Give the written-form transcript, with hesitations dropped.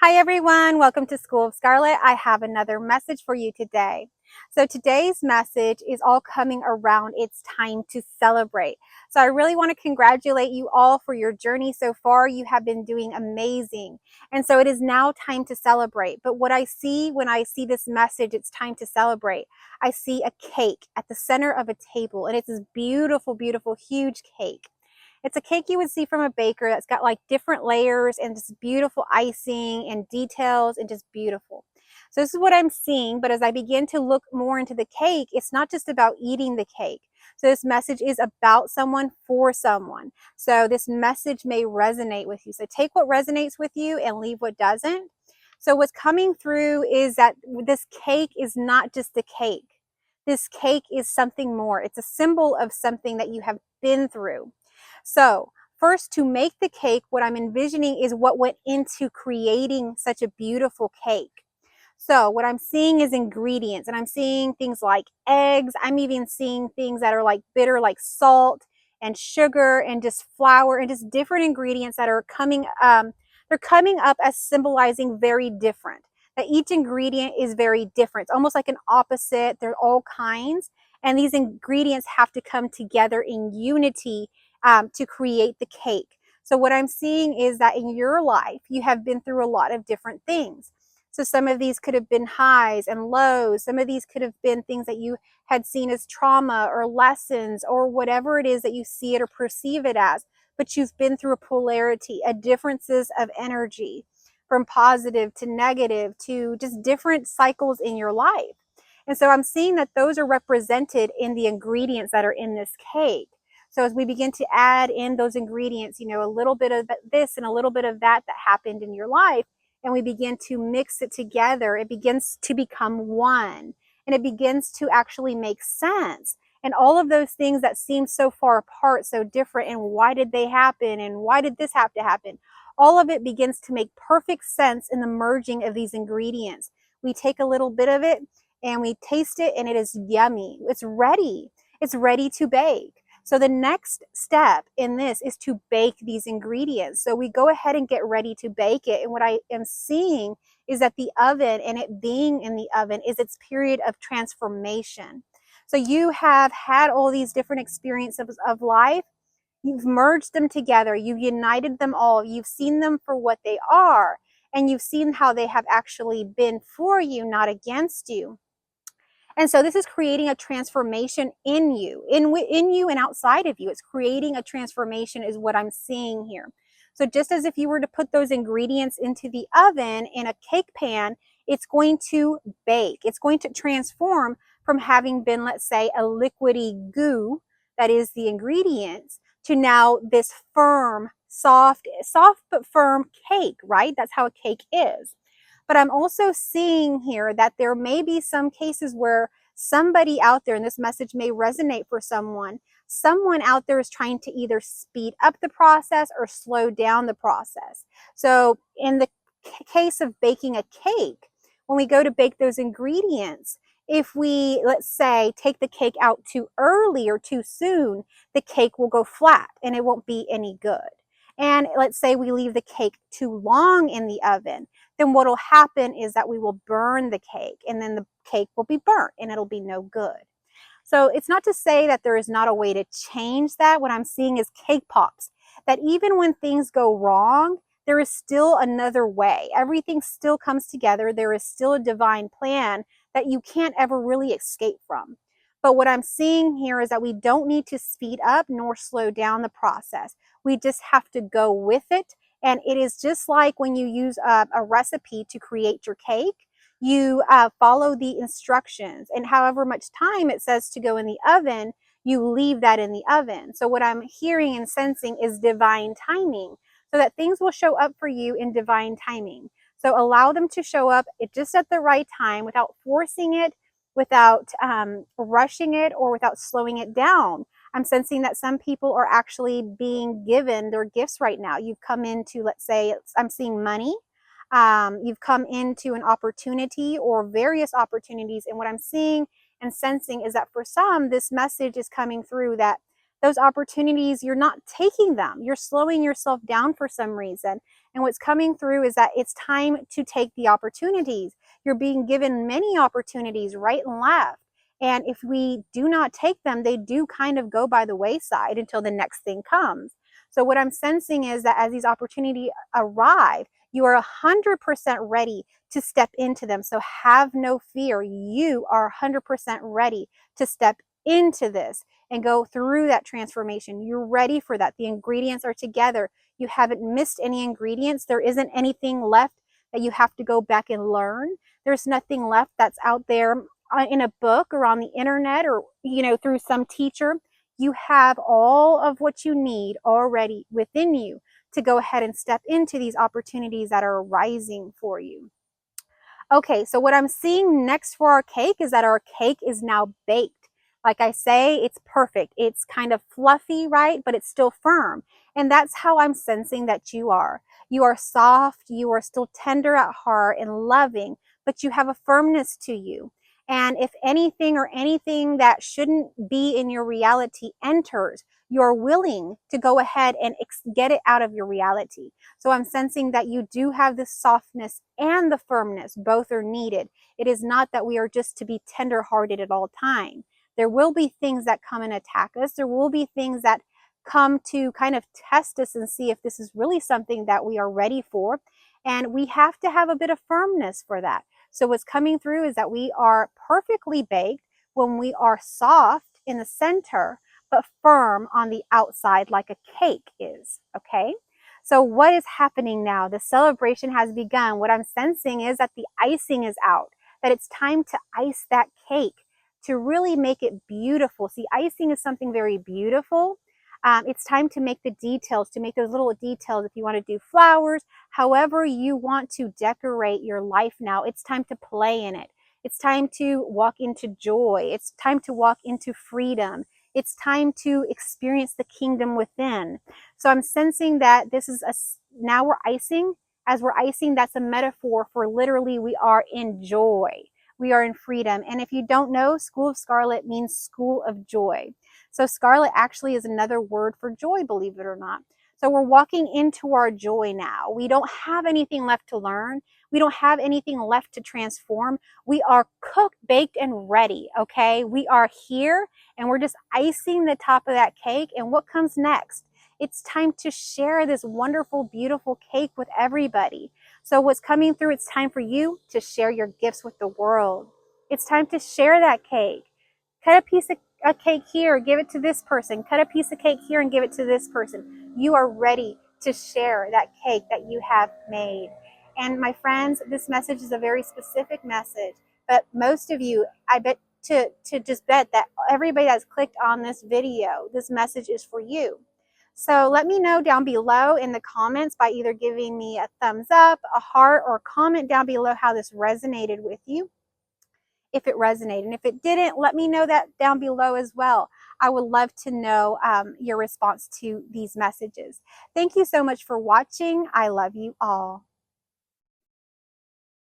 Hi everyone, welcome to School of Scarlet. I have another message for you today. So today's message is all coming around it's time to celebrate. So I really want to congratulate you all for your journey so far. You have been doing amazing. And so it is now time to celebrate. But what I see when I see this message, it's time to celebrate. I see a cake at the center of a table, and it's this beautiful, beautiful, huge cake. It's a cake you would see from a baker that's got like different layers and just beautiful icing and details and just beautiful. So this is what I'm seeing, but as I begin to look more into the cake, it's not just about eating the cake. So this message is about someone for someone. So this message may resonate with you. So take what resonates with you and leave what doesn't. So what's coming through is that this cake is not just a cake. This cake is something more. It's a symbol of something that you have been through. So first, to make the cake, what I'm envisioning is what went into creating such a beautiful cake. So what I'm seeing is ingredients, and I'm seeing things like eggs. I'm even seeing things that are like bitter, like salt and sugar and just flour and just different ingredients that are coming, they're coming up as symbolizing very different. That each ingredient is very different. It's almost like an opposite. They're all kinds. And these ingredients have to come together in unity to create the cake. So what I'm seeing is that in your life, you have been through a lot of different things. So some of these could have been highs and lows. Some of these could have been things that you had seen as trauma or lessons or whatever it is that you see it or perceive it as. But you've been through a polarity, a differences of energy from positive to negative to just different cycles in your life. And so I'm seeing that those are represented in the ingredients that are in this cake. So as we begin to add in those ingredients, a little bit of this and a little bit of that happened in your life, and we begin to mix it together, it begins to become one, and it begins to actually make sense. And all of those things that seem so far apart, so different, and why did they happen, and why did this have to happen? All of it begins to make perfect sense in the merging of these ingredients. We take a little bit of it and we taste it, and it is yummy. It's ready. It's ready to bake. So the next step in this is to bake these ingredients. So we go ahead and get ready to bake it. And what I am seeing is that the oven, and it being in the oven, is its period of transformation. So you have had all these different experiences of life. You've merged them together. You've united them all. You've seen them for what they are. And you've seen how they have actually been for you, not against you. And so this is creating a transformation in you, in you and outside of you. It's creating a transformation is what I'm seeing here. So just as if you were to put those ingredients into the oven in a cake pan, it's going to bake. It's going to transform from having been, let's say, a liquidy goo, that is the ingredients, to now this firm, soft but firm cake, right? That's how a cake is. But I'm also seeing here that there may be some cases where somebody out there, and this message may resonate for someone out there is trying to either speed up the process or slow down the process. So in the case of baking a cake, when we go to bake those ingredients, if we, let's say, take the cake out too early or too soon, the cake will go flat and it won't be any good. And let's say we leave the cake too long in the oven, then what will happen is that we will burn the cake, and then the cake will be burnt and it'll be no good. So it's not to say that there is not a way to change that. What I'm seeing is cake pops, that even when things go wrong, there is still another way. Everything still comes together. There is still a divine plan that you can't ever really escape from. But what I'm seeing here is that we don't need to speed up nor slow down the process. We just have to go with it. And it is just like when you use a recipe to create your cake, you follow the instructions, and however much time it says to go in the oven, you leave that in the oven. So what I'm hearing and sensing is divine timing, so that things will show up for you in divine timing. So allow them to show up just at the right time, without forcing it, without rushing it, or without slowing it down. I'm sensing that some people are actually being given their gifts right now. You've come into, let's say, I'm seeing money. You've come into an opportunity or various opportunities. And what I'm seeing and sensing is that for some, this message is coming through that those opportunities, you're not taking them. You're slowing yourself down for some reason. And what's coming through is that it's time to take the opportunities. You're being given many opportunities right and left. And if we do not take them, they do kind of go by the wayside until the next thing comes. So what I'm sensing is that as these opportunities arrive, you are 100% ready to step into them. So have no fear. You are 100% ready to step into this and go through that transformation. You're ready for that. The ingredients are together. You haven't missed any ingredients. There isn't anything left that you have to go back and learn. There's nothing left that's out there in a book or on the internet or, through some teacher. You have all of what you need already within you to go ahead and step into these opportunities that are arising for you. Okay, so what I'm seeing next for our cake is that our cake is now baked. Like I say, it's perfect. It's kind of fluffy, right? But it's still firm. And that's how I'm sensing that you are. You are soft, you are still tender at heart and loving, but you have a firmness to you. And if anything or anything that shouldn't be in your reality enters, you're willing to go ahead and get it out of your reality. So I'm sensing that you do have the softness and the firmness. Both are needed. It is not that we are just to be tender-hearted at all times. There will be things that come and attack us. There will be things that come to kind of test us and see if this is really something that we are ready for. And we have to have a bit of firmness for that. So what's coming through is that we are perfectly baked when we are soft in the center, but firm on the outside like a cake is, okay? So what is happening now? The celebration has begun. What I'm sensing is that the icing is out, that it's time to ice that cake to really make it beautiful. See, icing is something very beautiful. It's time to make the details, to make those little details. If you want to do flowers, however you want to decorate your life now, it's time to play in it. It's time to walk into joy. It's time to walk into freedom. It's time to experience the kingdom within. So I'm sensing that this is now we're icing. As we're icing, that's a metaphor for literally we are in joy. We are in freedom. And if you don't know, School of Scarlet means school of joy. So scarlet actually is another word for joy, believe it or not. So we're walking into our joy now. We don't have anything left to learn. We don't have anything left to transform. We are cooked, baked, and ready, okay? We are here, and we're just icing the top of that cake. And what comes next? It's time to share this wonderful, beautiful cake with everybody. So what's coming through, it's time for you to share your gifts with the world. It's time to share that cake. Cut a piece of a cake here, give it to this person. Cut a piece of cake here and give it to this person. You are ready to share that cake that you have made. And my friends, this message is a very specific message, but most of you, I bet to just bet that everybody that's clicked on this video, this message is for you. So let me know down below in the comments by either giving me a thumbs up, a heart, or comment down below how this resonated with you, if it resonated. And if it didn't, let me know that down below as well. I would love to know your response to these messages. Thank you so much for watching. I love you all.